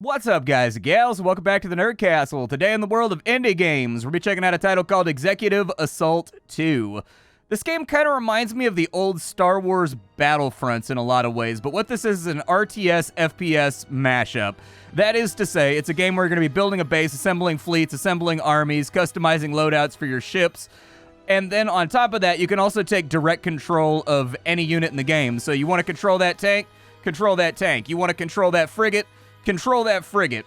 What's up, guys and gals? Welcome back to the Nerd Castle. Today in the world of indie games, we'll be checking out a title called Executive Assault 2. This game kind of reminds me of the old Star Wars Battlefronts in a lot of ways, but what this is an RTS FPS mashup. That is to say, it's a game where you're going to be building a base, assembling fleets, assembling armies, customizing loadouts for your ships, and then on top of that, you can also take direct control of any unit in the game. So you want to control that tank? Control that tank. You want to control that frigate? Control that frigate.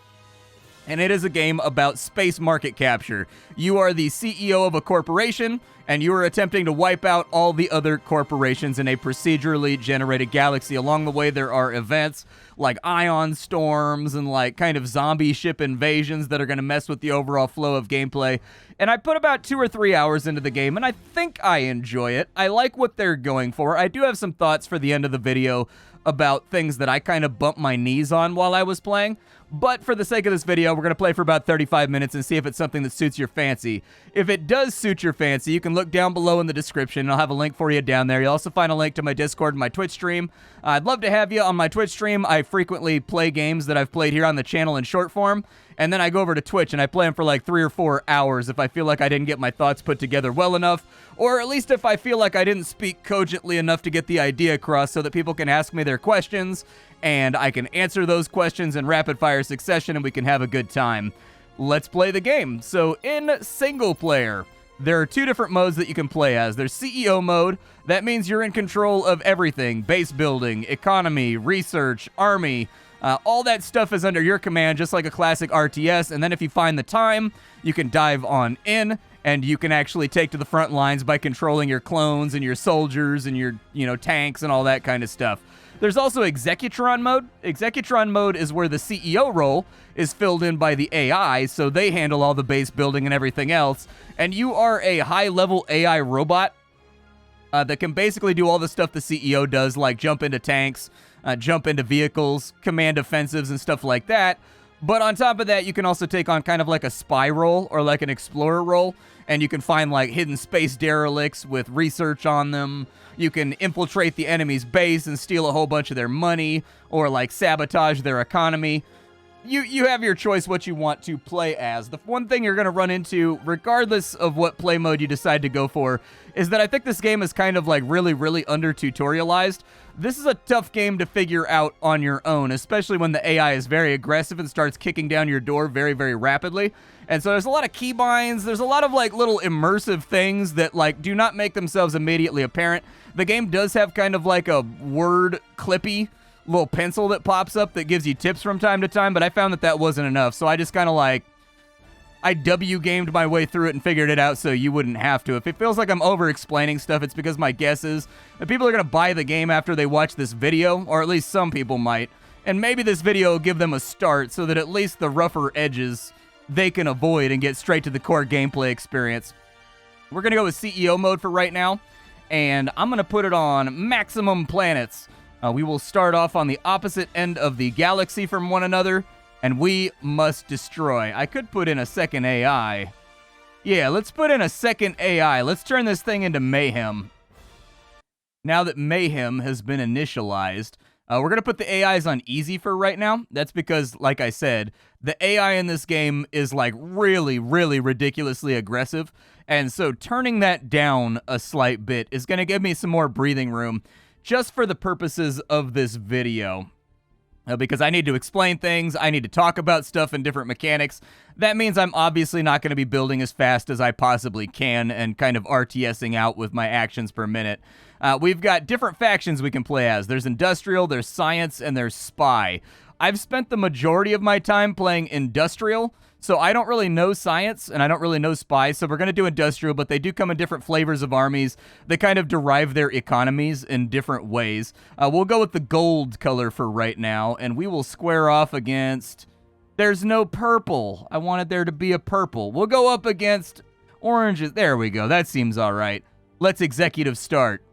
And it is a game about space market capture. You are the CEO of a corporation, and you are attempting to wipe out all the other corporations in a procedurally generated galaxy. Along the way, there are events like ion storms and like kind of zombie ship invasions that are going to mess with the overall flow of gameplay. And I put about 2 or 3 hours into the game, and I think I enjoy it. I like what they're going for. I do have some thoughts for the end of the video about things that I kind of bumped my knees on while I was playing. But for the sake of this video, we're going to play for about 35 minutes and see if it's something that suits your fancy. If it does suit your fancy, you can look down below in the description. I'll have a link for you down there. You'll also find a link to my Discord and my Twitch stream. I'd love to have you on my Twitch stream. I frequently play games that I've played here on the channel in short form, and then I go over to Twitch and I play them for like 3 or 4 hours if I feel like I didn't get my thoughts put together well enough, or at least if I feel like I didn't speak cogently enough to get the idea across so that people can ask me their questions, and I can answer those questions in rapid-fire succession, and we can have a good time. Let's play the game. So in single player, there are 2 different modes that you can play as. There's CEO mode. That means you're in control of everything. Base building, economy, research, army. All that stuff is under your command, just like a classic RTS. And then if you find the time, you can dive on in, and you can actually take to the front lines by controlling your clones and your soldiers and your, tanks and all that kind of stuff. There's also Executron mode. Executron mode is where the CEO role is filled in by the AI, so they handle all the base building and everything else. And you are a high-level AI robot that can basically do all the stuff the CEO does, like jump into tanks, jump into vehicles, command offensives, and stuff like that. But on top of that, you can also take on kind of like a spy role or like an explorer role, and you can find like hidden space derelicts with research on them. You can infiltrate the enemy's base and steal a whole bunch of their money, or like sabotage their economy. You have your choice what you want to play as. The one thing you're going to run into, regardless of what play mode you decide to go for, is that I think this game is kind of like really, really under-tutorialized. This is a tough game to figure out on your own, especially when the AI is very aggressive and starts kicking down your door very, very rapidly. And so there's a lot of keybinds, there's a lot of like little immersive things that like do not make themselves immediately apparent. The game does have kind of like a word clippy little pencil that pops up that gives you tips from time to time, but I found that wasn't enough, so I just kind of like, I W-gamed my way through it and figured it out so you wouldn't have to. If it feels like I'm over-explaining stuff, it's because my guess is that people are going to buy the game after they watch this video, or at least some people might, and maybe this video will give them a start so that at least the rougher edges they can avoid and get straight to the core gameplay experience. We're going to go with CEO mode for right now, and I'm going to put it on maximum planets. We will start off on the opposite end of the galaxy from one another, and we must destroy. I could put in a second AI. Yeah, let's put in a second AI. Let's turn this thing into Mayhem. Now that Mayhem has been initialized, we're going to put the AIs on easy for right now. That's because, like I said, the AI in this game is like really, really ridiculously aggressive, and so turning that down a slight bit is going to give me some more breathing room, just for the purposes of this video. Because I need to explain things, I need to talk about stuff and different mechanics. That means I'm obviously not going to be building as fast as I possibly can and kind of RTSing out with my actions per minute. We've got different factions we can play as. There's Industrial, there's Science, and there's Spy. I've spent the majority of my time playing Industrial, so I don't really know Science, and I don't really know Spy, so we're going to do Industrial, but they do come in different flavors of armies. They kind of derive their economies in different ways. We'll go with the gold color for right now, and we will square off against... There's no purple. I wanted there to be a purple. We'll go up against oranges. There we go. That seems all right. Let's executive start.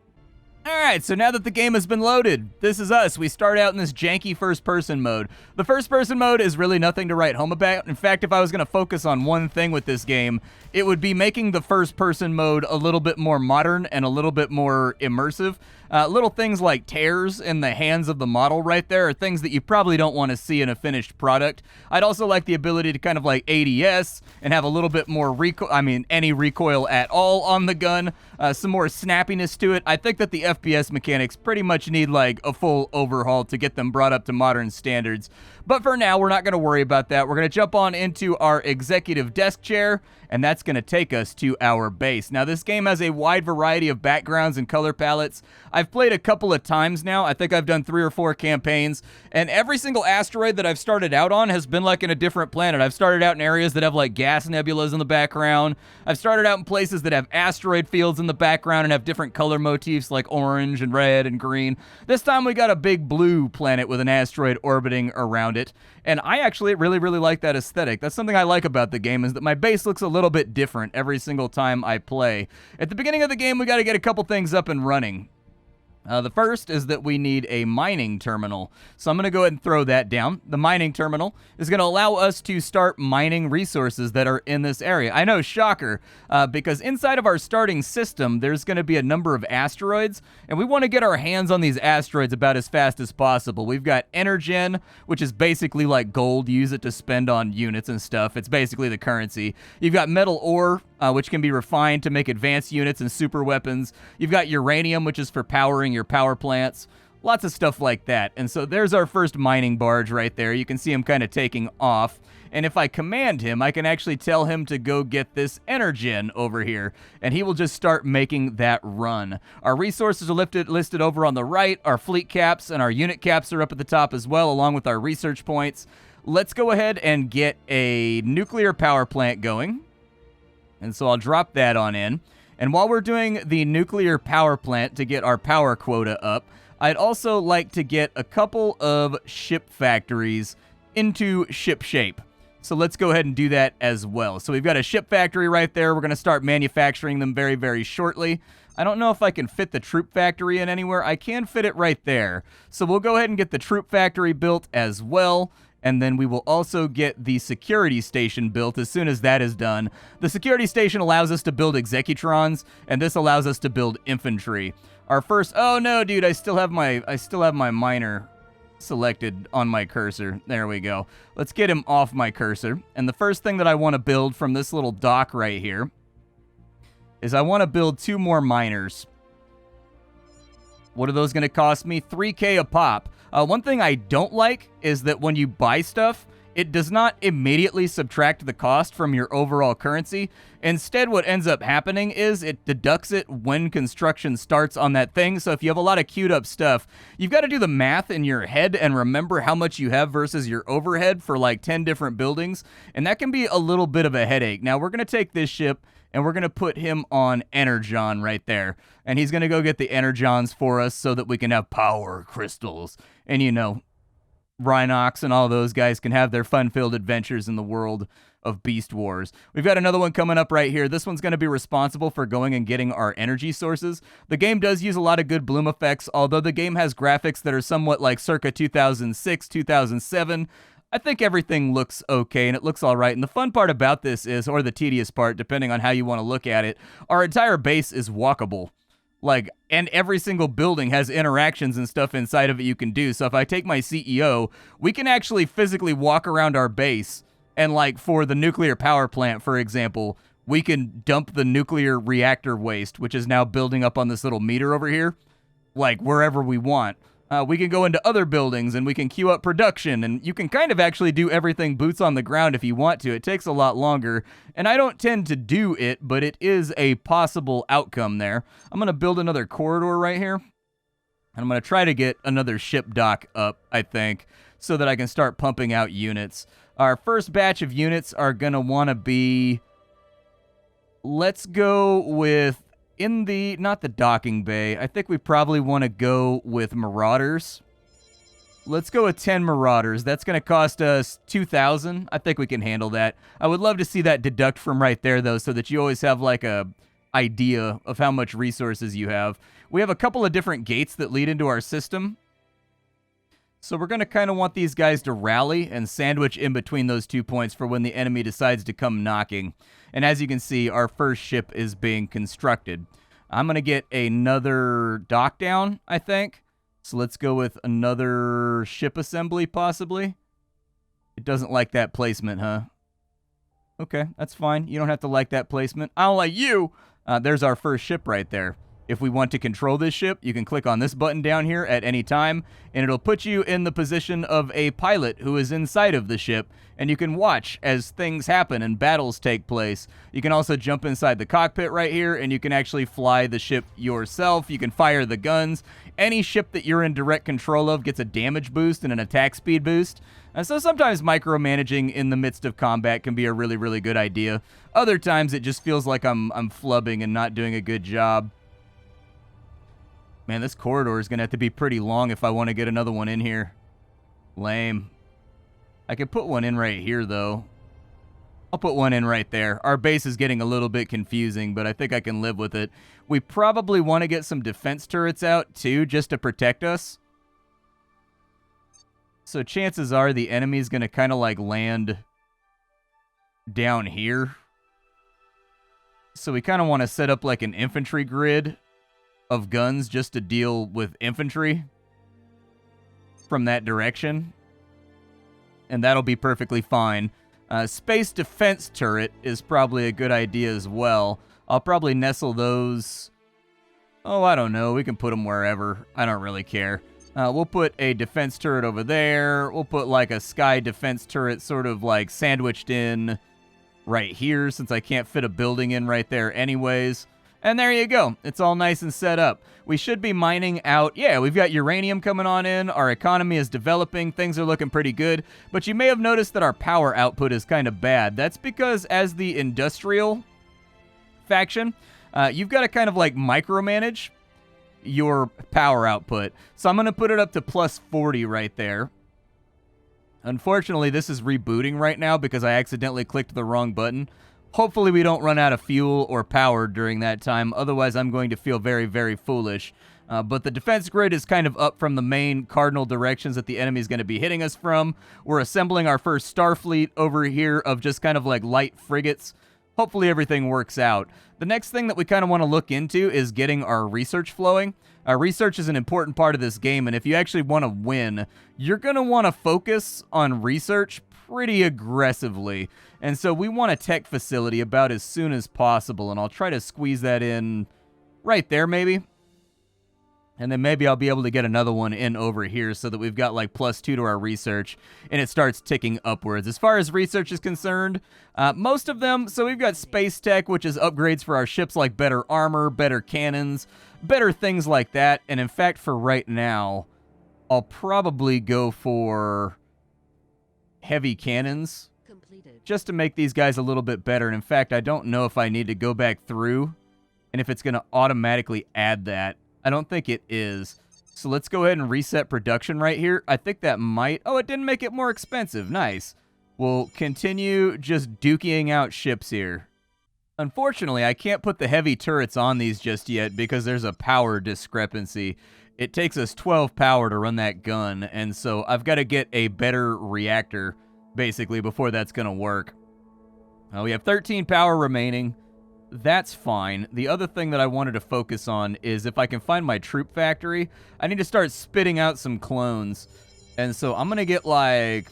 Alright, so now that the game has been loaded, this is us. We start out in this janky first-person mode. The first-person mode is really nothing to write home about. In fact, if I was going to focus on one thing with this game, it would be making the first-person mode a little bit more modern and a little bit more immersive. Little things like tears in the hands of the model right there are things that you probably don't want to see in a finished product. I'd also like the ability to kind of like ADS and have a little bit more any recoil at all on the gun, some more snappiness to it. I think that the FPS mechanics pretty much need like a full overhaul to get them brought up to modern standards. But for now, we're not going to worry about that. We're going to jump on into our executive desk chair, and that's going to take us to our base. Now, this game has a wide variety of backgrounds and color palettes. I've played a couple of times now. I think I've done 3 or 4 campaigns, and every single asteroid that I've started out on has been like in a different planet. I've started out in areas that have like gas nebulas in the background. I've started out in places that have asteroid fields in the background and have different color motifs like orange and red and green. This time we got a big blue planet with an asteroid orbiting around it, and I actually really like that aesthetic. That's something I like about the game, is that my base looks a little bit different every single time I play. At the beginning of the game, we got to get a couple things up and running. The first is that we need a mining terminal. So I'm going to go ahead and throw that down. The mining terminal is going to allow us to start mining resources that are in this area. I know, shocker, because inside of our starting system, there's going to be a number of asteroids, and we want to get our hands on these asteroids about as fast as possible. We've got Energen, which is basically like gold. You use it to spend on units and stuff. It's basically the currency. You've got metal ore, which can be refined to make advanced units and super weapons. You've got uranium, which is for powering your power plants. Lots of stuff like that. And so there's our first mining barge right there. You can see him kind of taking off. And if I command him, I can actually tell him to go get this Energen over here, and he will just start making that run. Our resources are listed over on the right. Our fleet caps and our unit caps are up at the top as well, along with our research points. Let's go ahead and get a nuclear power plant going. And so I'll drop that on in. And while we're doing the nuclear power plant to get our power quota up, I'd also like to get a couple of ship factories into ship shape. So let's go ahead and do that as well. So we've got a ship factory right there. We're going to start manufacturing them very shortly. I don't know if I can fit the troop factory in anywhere. I can fit it right there. So we'll go ahead and get the troop factory built as well. And then we will also get the security station built as soon as that is done. The security station allows us to build executrons, and this allows us to build infantry. Our first, oh no, dude, I still have my miner selected on my cursor. There we go. Let's get him off my cursor. And the first thing that I want to build from this little dock right here is I want to build 2 more miners. What are those going to cost me? 3K a pop. One thing I don't like is that when you buy stuff, it does not immediately subtract the cost from your overall currency. Instead, what ends up happening is it deducts it when construction starts on that thing. So if you have a lot of queued up stuff, you've got to do the math in your head and remember how much you have versus your overhead for like 10 different buildings. And that can be a little bit of a headache. Now, we're going to take this ship and we're going to put him on Energon right there. And he's going to go get the Energons for us so that we can have power crystals. And, you know, Rhinox and all those guys can have their fun-filled adventures in the world of Beast Wars. We've got another one coming up right here. This one's going to be responsible for going and getting our energy sources. The game does use a lot of good bloom effects, although the game has graphics that are somewhat like circa 2006, 2007. I think everything looks okay, and it looks all right. And the fun part about this is, or the tedious part, depending on how you want to look at it, our entire base is walkable. Like, and every single building has interactions and stuff inside of it you can do. So if I take my CEO, we can actually physically walk around our base, and like for the nuclear power plant, for example, we can dump the nuclear reactor waste, which is now building up on this little meter over here, like wherever we want. We can go into other buildings and we can queue up production, and you can kind of actually do everything boots on the ground if you want to. It takes a lot longer, and I don't tend to do it, but it is a possible outcome there. I'm going to build another corridor right here, and I'm going to try to get another ship dock up, I think, so that I can start pumping out units. Our first batch of units are going to want to be, let's go with, not the docking bay. I think we probably want to go with Marauders. Let's go with 10 Marauders. That's going to cost us 2,000. I think we can handle that. I would love to see that deduct from right there, though, so that you always have like a idea of how much resources you have. We have a couple of different gates that lead into our system. So we're going to kind of want these guys to rally and sandwich in between those 2 points for when the enemy decides to come knocking. And as you can see, our first ship is being constructed. I'm going to get another dock down, I think. So let's go with another ship assembly, possibly. It doesn't like that placement, huh? Okay, that's fine. You don't have to like that placement. I don't like you! There's our first ship right there. If we want to control this ship, you can click on this button down here at any time, and it'll put you in the position of a pilot who is inside of the ship, and you can watch as things happen and battles take place. You can also jump inside the cockpit right here, and you can actually fly the ship yourself. You can fire the guns. Any ship that you're in direct control of gets a damage boost and an attack speed boost. And so sometimes micromanaging in the midst of combat can be a really, really good idea. Other times it just feels like I'm flubbing and not doing a good job. Man, this corridor is going to have to be pretty long if I want to get another one in here. Lame. I could put one in right here, though. I'll put one in right there. Our base is getting a little bit confusing, but I think I can live with it. We probably want to get some defense turrets out, too, just to protect us. So chances are the enemy's going to kind of like land down here. So we kind of want to set up like an infantry grid of guns just to deal with infantry from that direction. And that'll be perfectly fine. Space defense turret is probably a good idea as well. I'll probably nestle those. Oh, I don't know. We can put them wherever. I don't really care. We'll put a defense turret over there. We'll put like a sky defense turret sort of like sandwiched in right here since I can't fit a building in right there anyways. And there you go. It's all nice and set up. We should be mining out. Yeah, we've got uranium coming on in. Our economy is developing. Things are looking pretty good. But you may have noticed that our power output is kind of bad. That's because as the industrial faction, you've got to kind of like micromanage your power output. So I'm going to put it up to plus 40 right there. Unfortunately, this is rebooting right now because I accidentally clicked the wrong button. Hopefully we don't run out of fuel or power during that time. Otherwise, I'm going to feel very, very foolish. But the defense grid is kind of up from the main cardinal directions that the enemy is going to be hitting us from. We're assembling our first Starfleet over here of just kind of like light frigates. Hopefully everything works out. The next thing that we kind of want to look into is getting our research flowing. Research is an important part of this game, and if you actually want to win, you're going to want to focus on research pretty aggressively. And so we want a tech facility about as soon as possible, and I'll try to squeeze that in right there maybe. And then maybe I'll be able to get another one in over here so that we've got like +2 to our research, and it starts ticking upwards. As far as research is concerned, most of them, so we've got space tech, which is upgrades for our ships like better armor, better cannons, better things like that. And in fact, for right now, I'll probably go for heavy cannons just to make these guys a little bit better. And in fact, I don't know if I need to go back through and if it's going to automatically add that. I don't think it is. So let's go ahead and reset production right here. I think that might... Oh, it didn't make it more expensive. Nice. We'll continue just duking out ships here. Unfortunately, I can't put the heavy turrets on these just yet because there's a power discrepancy. It takes us 12 power to run that gun, and so I've got to get a better reactor, basically, before that's going to work. We have 13 power remaining. That's fine. The other thing that I wanted to focus on is if I can find my troop factory, I need to start spitting out some clones. And so I'm going to get like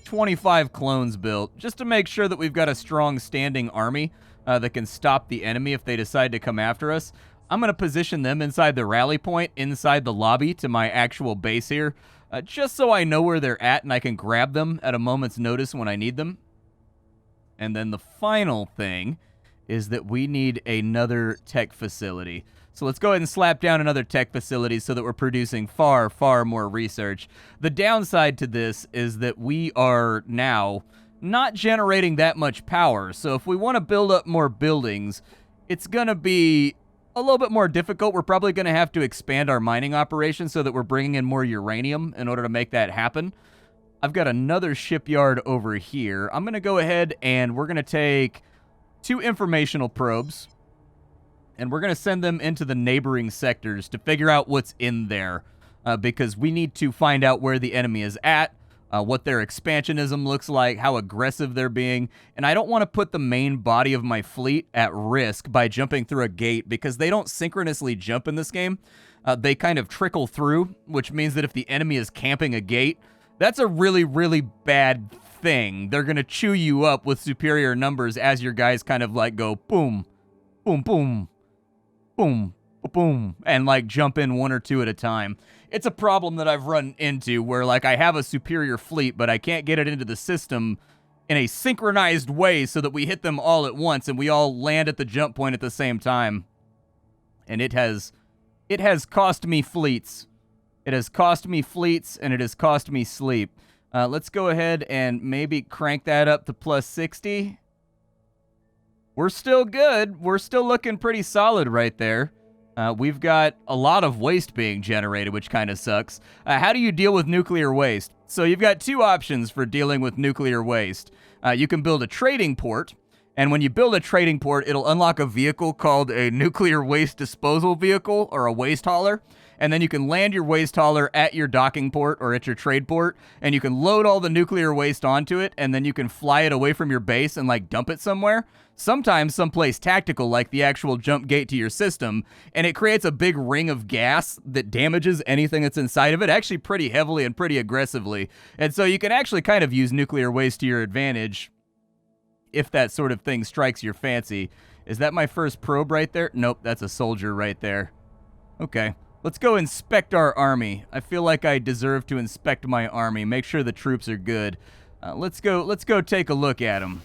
25 clones built just to make sure that we've got a strong standing army that can stop the enemy if they decide to come after us. I'm going to position them inside the rally point, inside the lobby to my actual base here, just so I know where they're at and I can grab them at a moment's notice when I need them. And then the final thing is that we need another tech facility. So let's go ahead and slap down another tech facility so that we're producing far, far more research. The downside to this is that we are now not generating that much power. So if we want to build up more buildings, it's going to be a little bit more difficult. We're probably going to have to expand our mining operation so that we're bringing in more uranium in order to make that happen. I've got another shipyard over here. I'm going to go ahead and we're going to take 2 informational probes, and we're going to send them into the neighboring sectors to figure out what's in there, because we need to find out where the enemy is at. what their expansionism looks like, how aggressive they're being, and I don't want to put the main body of my fleet at risk by jumping through a gate, because they don't synchronously jump in this game. They kind of trickle through, which means that if the enemy is camping a gate, that's a really, really bad thing. They're going to chew you up with superior numbers as your guys kind of like go boom, boom, boom, boom, boom, and like jump in one or two at a time. It's a problem that I've run into where like I have a superior fleet, but I can't get it into the system in a synchronized way so that we hit them all at once and we all land at the jump point at the same time. And it has cost me fleets. It has cost me fleets, and it has cost me sleep. Let's go ahead and maybe crank that up to plus 60. We're still good. We're still looking pretty solid right there. We've got a lot of waste being generated, which kind of sucks. How do you deal with nuclear waste? So you've got two options for dealing with nuclear waste. You can build a trading port, and when you build a trading port, it'll unlock a vehicle called a nuclear waste disposal vehicle, or a waste hauler. And then you can land your waste hauler at your docking port or at your trade port, and you can load all the nuclear waste onto it, and then you can fly it away from your base and like dump it somewhere. Sometimes someplace tactical, like the actual jump gate to your system, and it creates a big ring of gas that damages anything that's inside of it, actually pretty heavily and pretty aggressively. And so you can actually kind of use nuclear waste to your advantage if that sort of thing strikes your fancy. Is that my first probe right there? Nope, that's a soldier right there. Okay. Let's go inspect our army. I feel like I deserve to inspect my army, make sure the troops are good. Let's go take a look at them.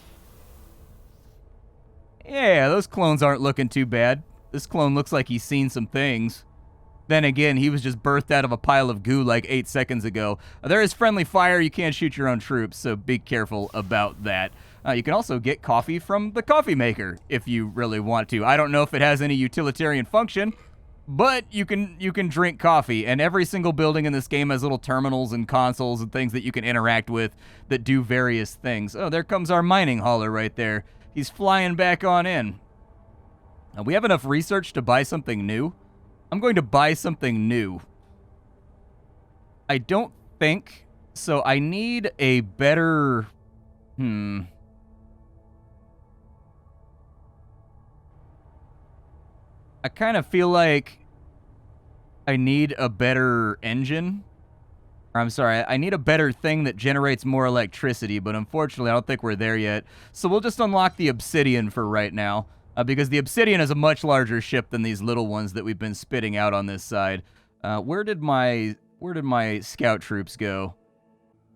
Yeah, those clones aren't looking too bad. This clone looks like he's seen some things. Then again, he was just birthed out of a pile of goo like 8 seconds ago. There is friendly fire. You can't shoot your own troops, so be careful about that. You can also get coffee from the coffee maker if you really want to. I don't know if it has any utilitarian function, but you can drink coffee, and every single building in this game has little terminals and consoles and things that you can interact with that do various things. Oh, there comes our mining hauler right there. He's flying back on in. We have enough research to buy something new. I'm going to buy something new. I don't think so. I need a better... I kind of feel like I need a better engine. Or I'm sorry, I need a better thing that generates more electricity, but unfortunately I don't think we're there yet. So we'll just unlock the Obsidian for right now, because the Obsidian is a much larger ship than these little ones that we've been spitting out on this side. Where did my scout troops go?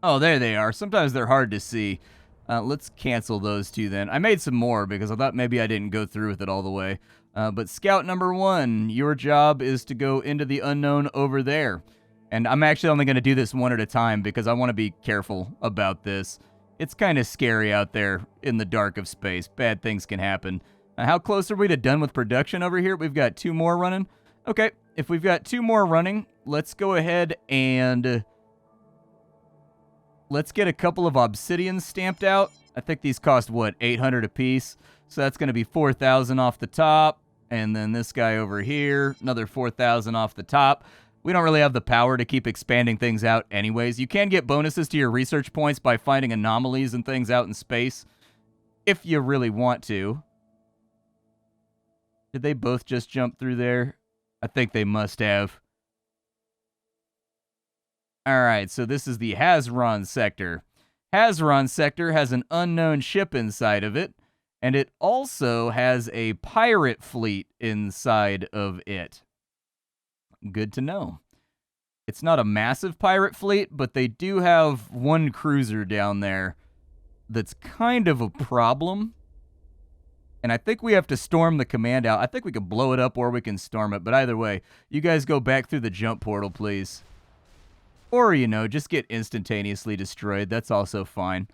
Oh, there they are. Sometimes they're hard to see. Let's cancel those two then. I made some more because I thought maybe I didn't go through with it all the way. But scout number 1, your job is to go into the unknown over there. And I'm actually only going to do this one at a time because I want to be careful about this. It's kind of scary out there in the dark of space. Bad things can happen. How close are we to done with production over here? We've got 2 more running. Okay, if we've got 2 more running, let's go ahead and let's get a couple of obsidians stamped out. I think these cost, what, 800 a piece? So that's going to be 4,000 off the top. And then this guy over here, another 4,000 off the top. We don't really have the power to keep expanding things out anyways. You can get bonuses to your research points by finding anomalies and things out in space, if you really want to. Did they both just jump through there? I think they must have. Alright, so this is the Hazron sector. Hazron sector has an unknown ship inside of it, and it also has a pirate fleet inside of it. Good to know. It's not a massive pirate fleet, but they do have 1 cruiser down there that's kind of a problem. And I think we have to storm the command out. I think we can blow it up or we can storm it. But either way, you guys go back through the jump portal, please. Or, you know, just get instantaneously destroyed. That's also fine.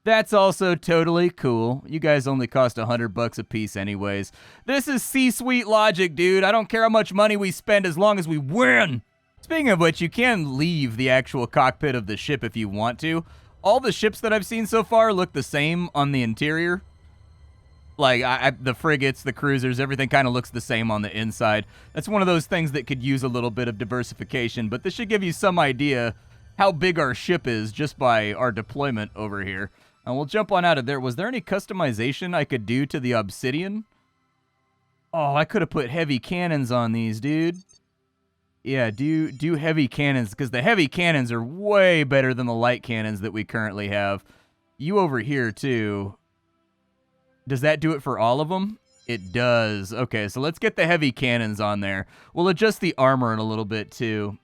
That's also totally cool. You guys only cost $100 a piece anyways. This is C-suite logic, dude. I don't care how much money we spend as long as we win. Speaking of which, you can leave the actual cockpit of the ship if you want to. All the ships that I've seen so far look the same on the interior. Like, the frigates, the cruisers, everything kind of looks the same on the inside. That's one of those things that could use a little bit of diversification, but this should give you some idea how big our ship is just by our deployment over here. And we'll jump on out of there. Was there any customization I could do to the obsidian? Oh, I could have put heavy cannons on these, dude. Yeah, do heavy cannons, because the heavy cannons are way better than the light cannons that we currently have. You over here, too. Does that do it for all of them? It does. Okay, so let's get the heavy cannons on there. We'll adjust the armor in a little bit, too.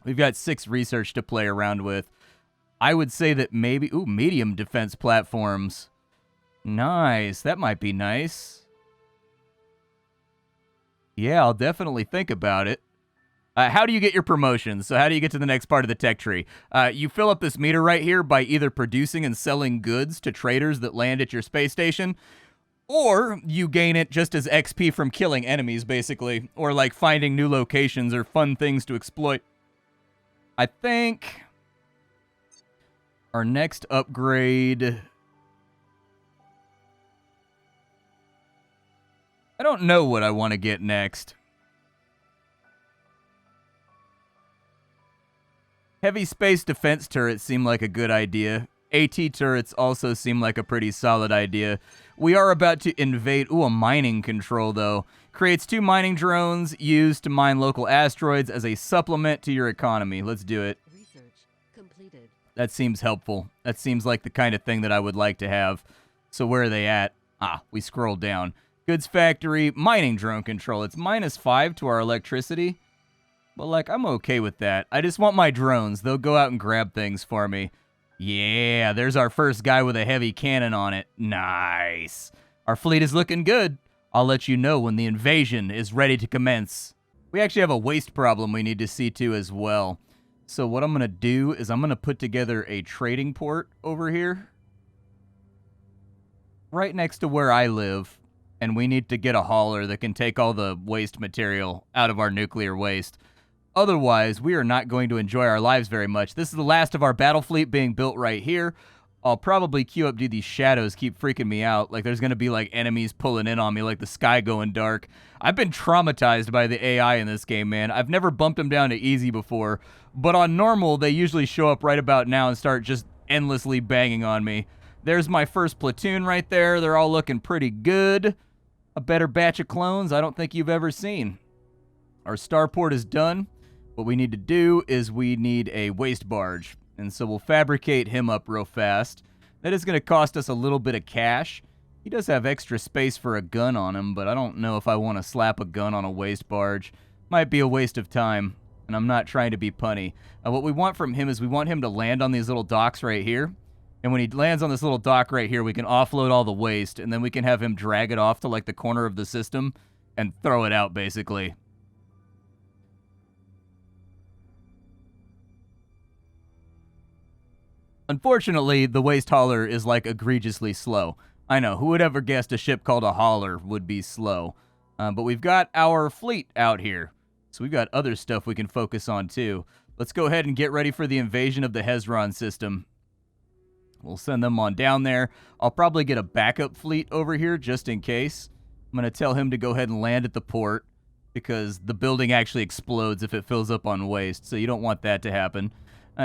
We've got 6 research to play around with. I would say that maybe... Ooh, medium defense platforms. Nice. That might be nice. Yeah, I'll definitely think about it. How do you get your promotions? So how do you get to the next part of the tech tree? You fill up this meter right here by either producing and selling goods to traders that land at your space station, or you gain it just as XP from killing enemies, basically, or like finding new locations or fun things to exploit. I think our next upgrade... I don't know what I want to get next. Heavy space defense turrets seem like a good idea. AT turrets also seem like a pretty solid idea. We are about to invade... Ooh, a mining control, though. Creates 2 mining drones used to mine local asteroids as a supplement to your economy. Let's do it. Research completed. That seems helpful. That seems like the kind of thing that I would like to have. So where are they at? Ah, we scrolled down. Goods factory, mining drone control. It's -5 to our electricity. But, like, I'm okay with that. I just want my drones. They'll go out and grab things for me. Yeah, there's our first guy with a heavy cannon on it. Nice. Our fleet is looking good. I'll let you know when the invasion is ready to commence. We actually have a waste problem we need to see to as well. So what I'm going to do is I'm going to put together a trading port over here. Right next to where I live. And we need to get a hauler that can take all the waste material out of our nuclear waste. Otherwise, we are not going to enjoy our lives very much. This is the last of our Battlefleet being built right here. I'll probably queue up, dude, these shadows keep freaking me out. Like, there's going to be, like, enemies pulling in on me, like the sky going dark. I've been traumatized by the AI in this game, man. I've never bumped them down to easy before. But on normal, they usually show up right about now and start just endlessly banging on me. There's my first platoon right there. They're all looking pretty good. A better batch of clones I don't think you've ever seen. Our starport is done. What we need to do is we need a waste barge. And so we'll fabricate him up real fast. That is going to cost us a little bit of cash. He does have extra space for a gun on him, but I don't know if I want to slap a gun on a waste barge. Might be a waste of time, and I'm not trying to be punny. What we want from him is we want him to land on these little docks right here. And when he lands on this little dock right here, we can offload all the waste, and then we can have him drag it off to like the corner of the system and throw it out, basically. Unfortunately, the waste hauler is, like, egregiously slow. I know, who would ever guessed a ship called a hauler would be slow? But we've got our fleet out here, so we've got other stuff we can focus on, too. Let's go ahead and get ready for the invasion of the Hazron system. We'll send them on down there. I'll probably get a backup fleet over here, just in case. I'm going to tell him to go ahead and land at the port, because the building actually explodes if it fills up on waste, so you don't want that to happen.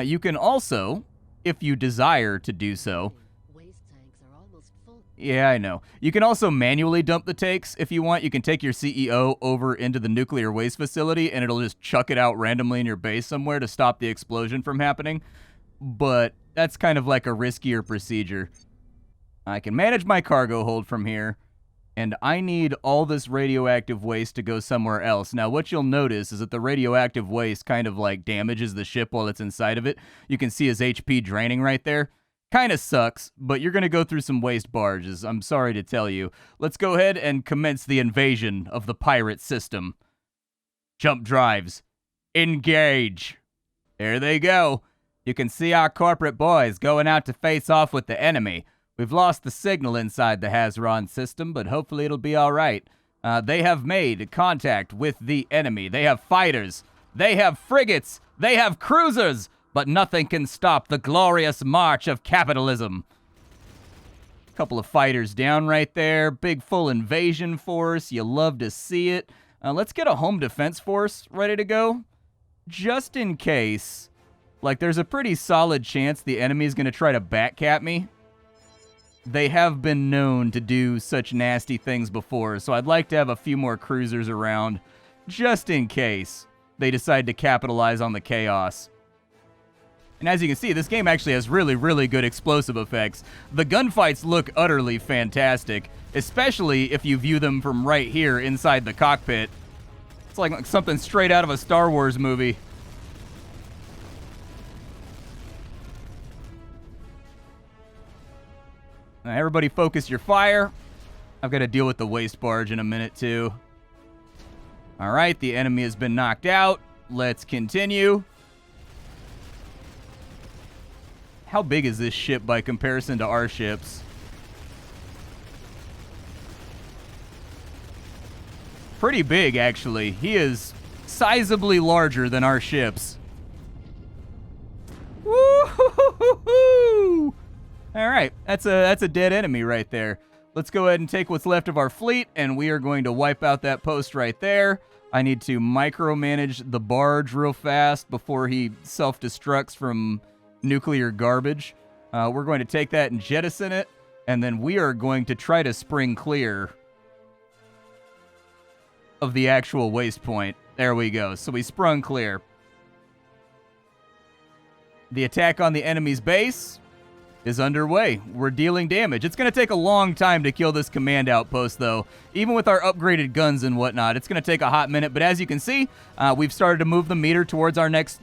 You can also... if you desire to do so. Waste tanks are almost full. Yeah, I know. You can also manually dump the tanks if you want. You can take your CEO over into the nuclear waste facility and it'll just chuck it out randomly in your base somewhere to stop the explosion from happening. But that's kind of like a riskier procedure. I can manage my cargo hold from here. And I need all this radioactive waste to go somewhere else. Now, what you'll notice is that the radioactive waste kind of like damages the ship while it's inside of it. You can see his HP draining right there. Kind of sucks, but you're going to go through some waste barges. I'm sorry to tell you. Let's go ahead and commence the invasion of the pirate system. Jump drives. Engage. There they go. You can see our corporate boys going out to face off with the enemy. We've lost the signal inside the Hazron system, but hopefully it'll be all right. They have made contact with the enemy. They have fighters. They have frigates. They have cruisers. But nothing can stop the glorious march of capitalism. Couple of fighters down right there. Big full invasion force. You love to see it. Let's get a home defense force ready to go. Just in case Like, there's a pretty solid chance the enemy's going to try to backcap me. They have been known to do such nasty things before, so I'd like to have a few more cruisers around, just in case they decide to capitalize on the chaos. And as you can see, this game actually has really, really good explosive effects. The gunfights look utterly fantastic, especially if you view them from right here inside the cockpit. It's like something straight out of a Star Wars movie. Now, everybody focus your fire. I've got to deal with the waste barge in a minute, too. All right, the enemy has been knocked out. Let's continue. How big is this ship by comparison to our ships? Pretty big, actually. He is sizably larger than our ships. Woo-hoo-hoo-hoo-hoo! All right, that's a dead enemy right there. Let's go ahead and take what's left of our fleet, and we are going to wipe out that post right there. I need to micromanage the barge real fast before he self-destructs from nuclear garbage. We're going to take that and jettison it, and then we are going to try to spring clear of the actual waste point. There we go. So we sprung clear. The attack on the enemy's base is underway. We're dealing damage. It's going to take a long time to kill this command outpost, though. Even with our upgraded guns and whatnot, it's going to take a hot minute. But as you can see, we've started to move the meter towards our next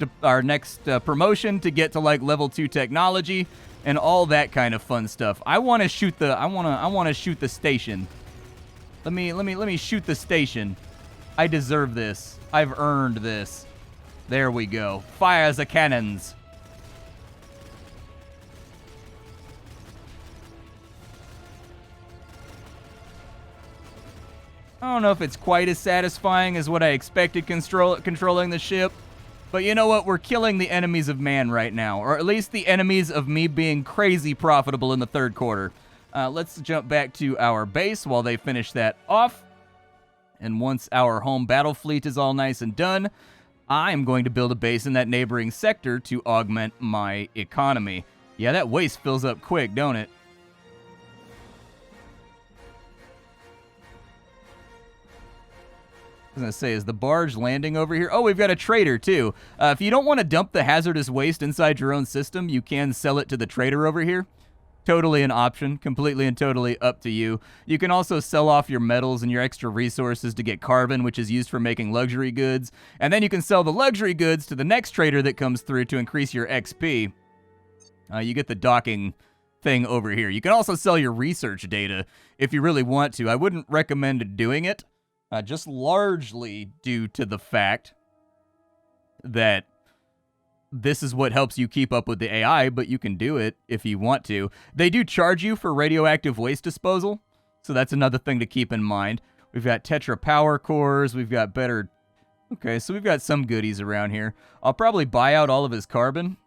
promotion to get to like level 2 technology and all that kind of fun stuff. I want to shoot the I want to shoot the station. Let me shoot the station. I deserve this. I've earned this. There we go. Fire the cannons. I don't know if it's quite as satisfying as what I expected controlling the ship, but you know what? We're killing the enemies of man right now, or at least the enemies of me being crazy profitable in the third quarter. Let's jump back to our base while they finish that off. And once our home battle fleet is all nice and done, I'm going to build a base in that neighboring sector to augment my economy. Yeah, that waste fills up quick, don't it? I was going to say, is the barge landing over here? Oh, we've got a trader, too. If you don't want to dump the hazardous waste inside your own system, you can sell it to the trader over here. Totally an option, completely and totally up to you. You can also sell off your metals and your extra resources to get carbon, which is used for making luxury goods. And then you can sell the luxury goods to the next trader that comes through to increase your XP. You get the docking thing over here. You can also sell your research data if you really want to. I wouldn't recommend doing it. Just largely due to the fact that this is what helps you keep up with the AI, but you can do it if you want to. They do charge you for radioactive waste disposal, so that's another thing to keep in mind. We've got Tetra power cores, we've got better... Okay, so we've got some goodies around here. I'll probably buy out all of his carbon,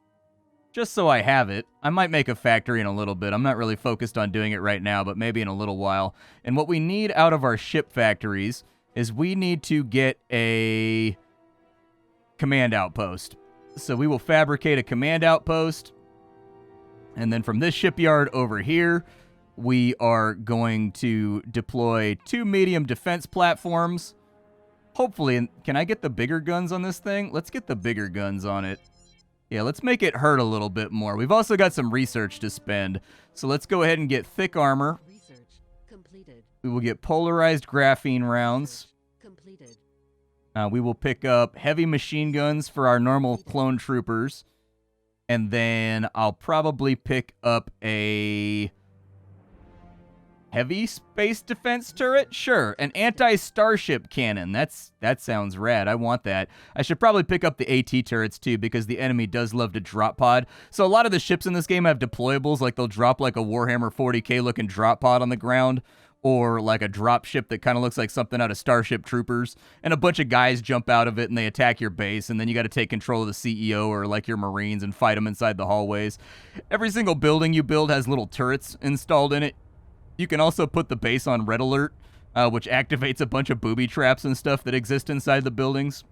just so I have it. I might make a factory in a little bit. I'm not really focused on doing it right now, but maybe in a little while. And what we need out of our ship factories is we need to get a command outpost. So we will fabricate a command outpost. And then from this shipyard over here, we are going to deploy 2 medium defense platforms. Hopefully, can I get the bigger guns on this thing? Let's get the bigger guns on it. Yeah, let's make it hurt a little bit more. We've also got some research to spend. So let's go ahead and get thick armor. Research completed. We will get polarized graphene rounds. Completed. We will pick up heavy machine guns for our normal clone troopers. And then I'll probably pick up a heavy space defense turret? Sure. An anti-starship cannon. That sounds rad. I want that. I should probably pick up the AT turrets too, because the enemy does love to drop pod. So a lot of the ships in this game have deployables, like they'll drop like a Warhammer 40k looking drop pod on the ground, or like a drop ship that kind of looks like something out of Starship Troopers, and a bunch of guys jump out of it and they attack your base, and then you got to take control of the CEO or like your Marines and fight them inside the hallways. Every single building you build has little turrets installed in it. You can also put the base on red alert, which activates a bunch of booby traps and stuff that exist inside the buildings.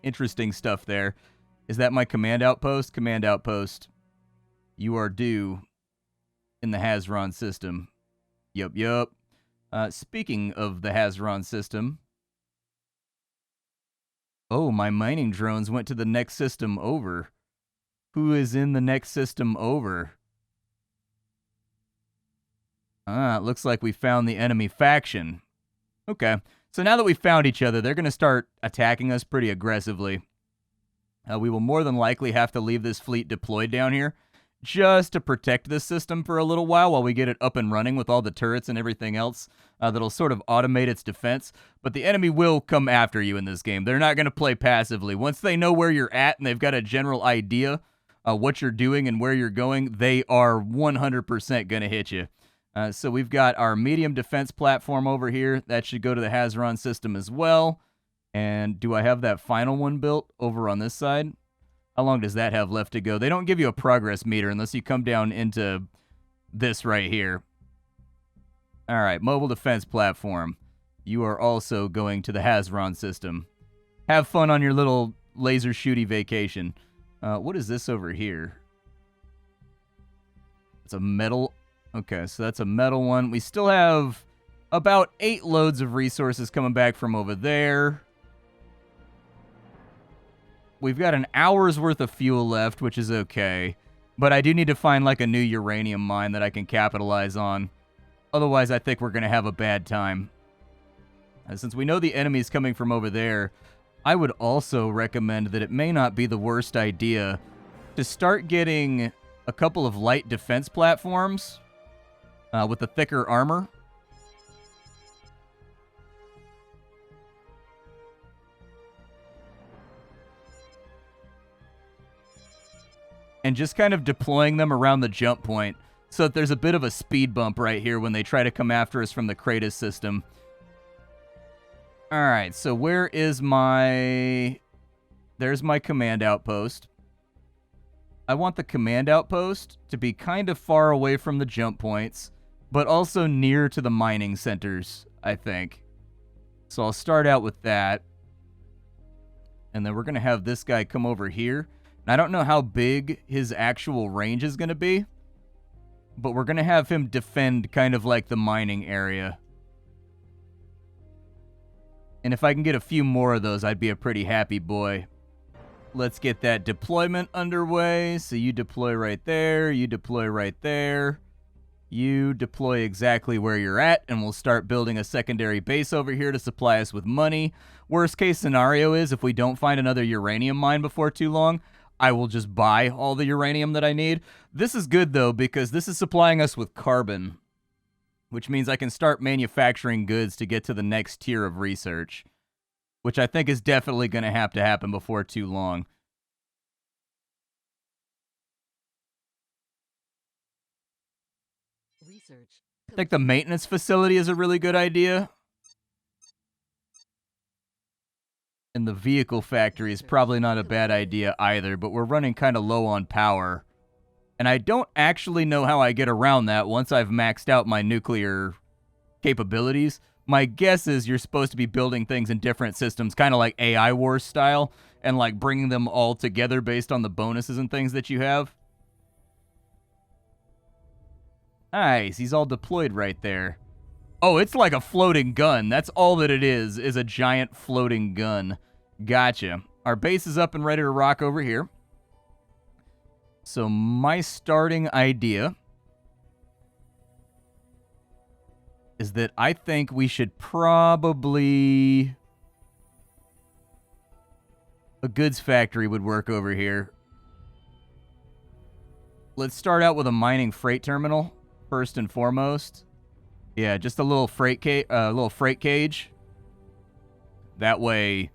Interesting stuff there. Is that my command outpost? Command outpost. You are due in the Hazron system. Yup. Speaking of the Hazron system. Oh, my mining drones went to the next system over. Who is in the next system over? It looks like we found the enemy faction. Okay, so now that we found each other, they're going to start attacking us pretty aggressively. We will more than likely have to leave this fleet deployed down here just to protect this system for a little while we get it up and running with all the turrets and everything else that'll sort of automate its defense. But the enemy will come after you in this game. They're not going to play passively. Once they know where you're at and they've got a general idea what you're doing and where you're going, they are 100% going to hit you. So we've got our medium defense platform over here. That should go to the Hazron system as well. And do I have that final one built over on this side? How long does that have left to go? They don't give you a progress meter unless you come down into this right here. All right, mobile defense platform. You are also going to the Hazron system. Have fun on your little laser shooty vacation. What is this over here? It's a metal. Okay, so that's a metal one. We still have about 8 loads of resources coming back from over there. We've got an hour's worth of fuel left, which is okay. But I do need to find like a new uranium mine that I can capitalize on. Otherwise, I think we're going to have a bad time. Since we know the enemy's coming from over there, I would also recommend that it may not be the worst idea to start getting a couple of light defense platforms with the thicker armor. And just kind of deploying them around the jump point so that there's a bit of a speed bump right here when they try to come after us from the Kratos system. All right, so where is my... There's my command outpost. I want the command outpost to be kind of far away from the jump points, but also near to the mining centers, I think. So I'll start out with that. And then we're going to have this guy come over here. I don't know how big his actual range is going to be, but we're going to have him defend kind of like the mining area. And if I can get a few more of those, I'd be a pretty happy boy. Let's get that deployment underway. So you deploy right there, you deploy right there. You deploy exactly where you're at, and we'll start building a secondary base over here to supply us with money. Worst case scenario is if we don't find another uranium mine before too long, I will just buy all the uranium that I need. This is good, though, because this is supplying us with carbon, which means I can start manufacturing goods to get to the next tier of research, which I think is definitely going to happen before too long. Research. I think the maintenance facility is a really good idea. And the vehicle factory is probably not a bad idea either, but we're running kind of low on power. And I don't actually know how I get around that once I've maxed out my nuclear capabilities. My guess is you're supposed to be building things in different systems, kind of like AI Wars style, and like bringing them all together based on the bonuses and things that you have. Nice, he's all deployed right there. Oh, it's like a floating gun. That's all that it is a giant floating gun. Gotcha. Our base is up and ready to rock over here. So my starting idea is that I think we should probably... A goods factory would work over here. Let's start out with a mining freight terminal, first and foremost. Yeah, just a little freight cage. That way,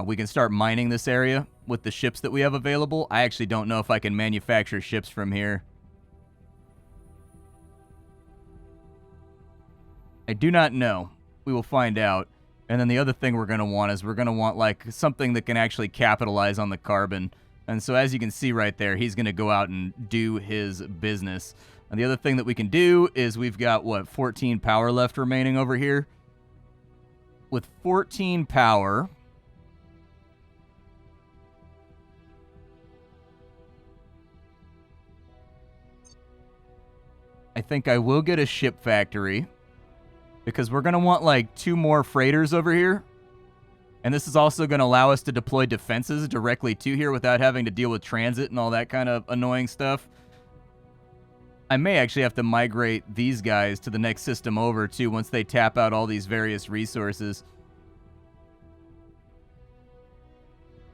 we can start mining this area with the ships that we have available. I actually don't know if I can manufacture ships from here. I do not know. We will find out. And then the other thing we're going to want is we're going to want like something that can actually capitalize on the carbon. And so as you can see right there, he's going to go out and do his business. And the other thing that we can do is we've got, what, 14 power left remaining over here? With 14 power, I think I will get a ship factory because we're going to want like 2 more freighters over here. And this is also going to allow us to deploy defenses directly to here without having to deal with transit and all that kind of annoying stuff. I may actually have to migrate these guys to the next system over too once they tap out all these various resources.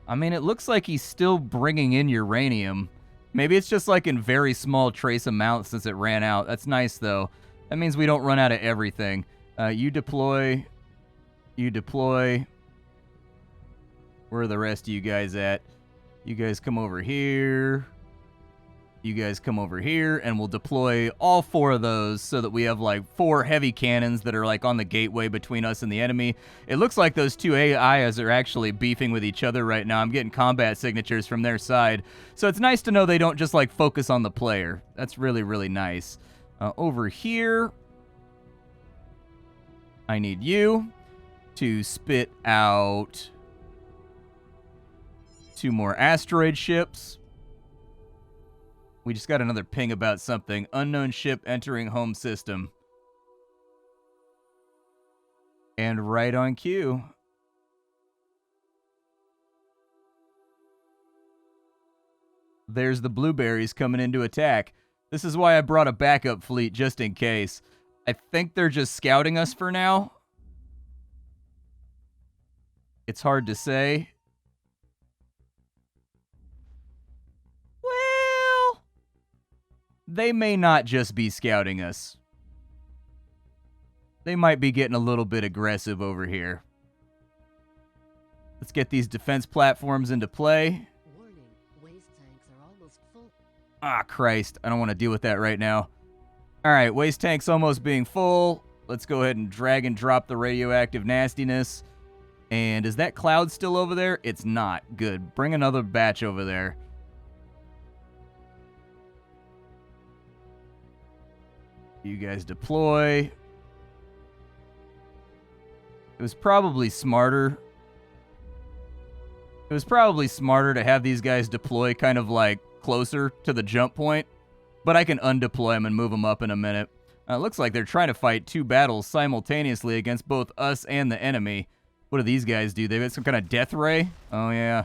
I mean, it looks like he's still bringing in uranium. Maybe it's just like in very small trace amounts since it ran out. That's nice, though. That means we don't run out of everything. You deploy. You deploy. Where are the rest of you guys at? You guys come over here. You guys come over here, and we'll deploy all 4 of those so that we have like 4 heavy cannons that are like on the gateway between us and the enemy. It looks like those 2 AIs are actually beefing with each other right now. I'm getting combat signatures from their side. So it's nice to know they don't just like focus on the player. That's really, really nice. Over here, I need you to spit out 2 more asteroid ships. We just got another ping about something. Unknown ship entering home system. And right on cue. There's the blueberries coming in to attack. This is why I brought a backup fleet just in case. I think they're just scouting us for now. It's hard to say. They may not just be scouting us. They might be getting a little bit aggressive over here. Let's get these defense platforms into play. Warning, waste tanks are almost full. Ah, Christ. I don't want to deal with that right now. All right, waste tanks almost being full. Let's go ahead and drag and drop the radioactive nastiness. And is that cloud still over there? It's not. Good. Bring another batch over there. You guys deploy. It was probably smarter. It was probably smarter to have these guys deploy kind of like closer to the jump point. But I can undeploy them and move them up in a minute. It looks like they're trying to fight 2 battles simultaneously against both us and the enemy. What do these guys do? They've got some kind of death ray? Oh, yeah.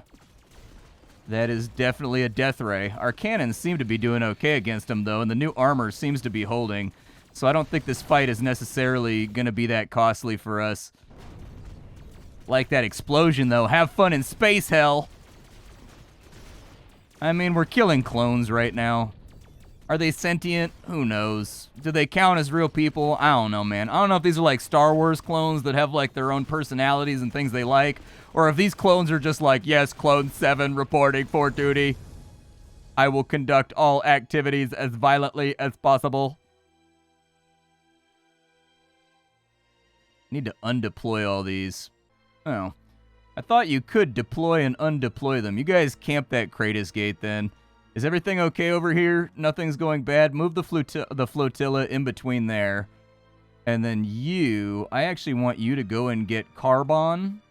That is definitely a death ray. Our cannons seem to be doing okay against them, though, and the new armor seems to be holding. So I don't think this fight is necessarily going to be that costly for us. Like that explosion, though. Have fun in space, hell! I mean, we're killing clones right now. Are they sentient? Who knows? Do they count as real people? I don't know, man. I don't know if these are like Star Wars clones that have like their own personalities and things they like, or if these clones are just like, yes, Clone 7 reporting for duty. I will conduct all activities as violently as possible. Need to undeploy all these. Oh. I thought you could deploy and undeploy them. You guys camp that Kratos gate then. Is everything okay over here? Nothing's going bad. Move the flotilla in between there. And then you, I actually want you to go and get carbon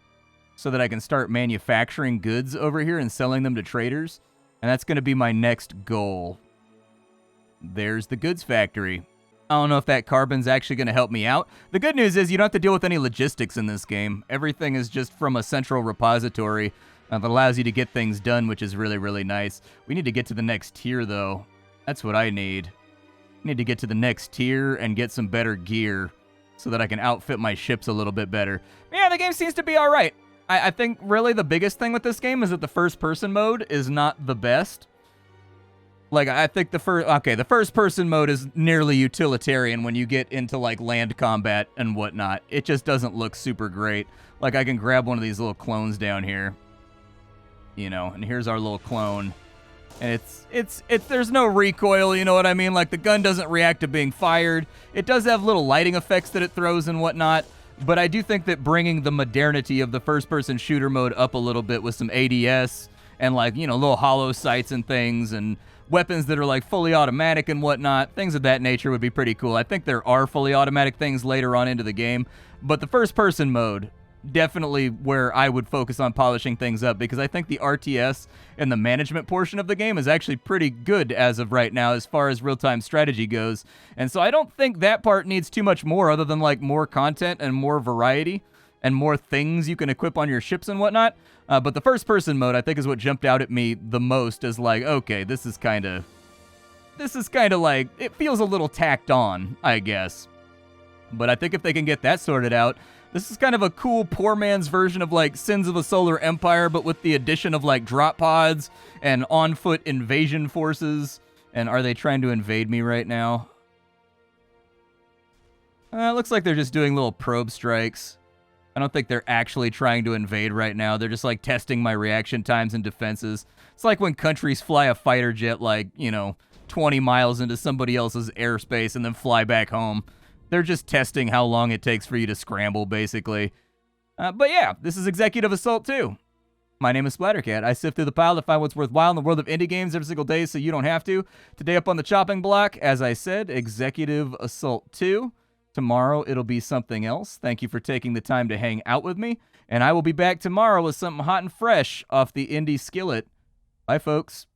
so that I can start manufacturing goods over here and selling them to traders. And that's going to be my next goal. There's the goods factory. I don't know if that carbon's actually going to help me out. The good news is you don't have to deal with any logistics in this game. Everything is just from a central repository that allows you to get things done, which is really, really nice. We need to get to the next tier, though. That's what I need. I need to get to the next tier and get some better gear so that I can outfit my ships a little bit better. Yeah, the game seems to be all right. I think really the biggest thing with this game is that the first-person mode is not the best. Like, I think the first-person mode is nearly utilitarian when you get into, like, land combat and whatnot. It just doesn't look super great. Like, I can grab one of these little clones down here. You know, and here's our little clone. And there's no recoil, you know what I mean? Like, the gun doesn't react to being fired. It does have little lighting effects that it throws and whatnot. But I do think that bringing the modernity of the first-person shooter mode up a little bit with some ADS and, like, you know, little hollow sights and things and weapons that are, like, fully automatic and whatnot, things of that nature would be pretty cool. I think there are fully automatic things later on into the game. But the first-person mode, definitely where I would focus on polishing things up, because I think the RTS and the management portion of the game is actually pretty good as of right now as far as real-time strategy goes. And so I don't think that part needs too much more other than like more content and more variety and more things you can equip on your ships and whatnot. But the first-person mode, I think, is what jumped out at me the most as like, okay, this is kind of like, it feels a little tacked on, I guess. But I think if they can get that sorted out, this is kind of a cool poor man's version of like Sins of the Solar Empire, but with the addition of like drop pods and on-foot invasion forces. And are they trying to invade me right now? It looks like they're just doing little probe strikes. I don't think they're actually trying to invade right now. They're just like testing my reaction times and defenses. It's like when countries fly a fighter jet like, 20 miles into somebody else's airspace and then fly back home. They're just testing how long it takes for you to scramble, basically. But yeah, this is Executive Assault 2. My name is Splattercat. I sift through the pile to find what's worthwhile in the world of indie games every single day so you don't have to. Today up on the chopping block, as I said, Executive Assault 2. Tomorrow it'll be something else. Thank you for taking the time to hang out with me. And I will be back tomorrow with something hot and fresh off the indie skillet. Bye, folks.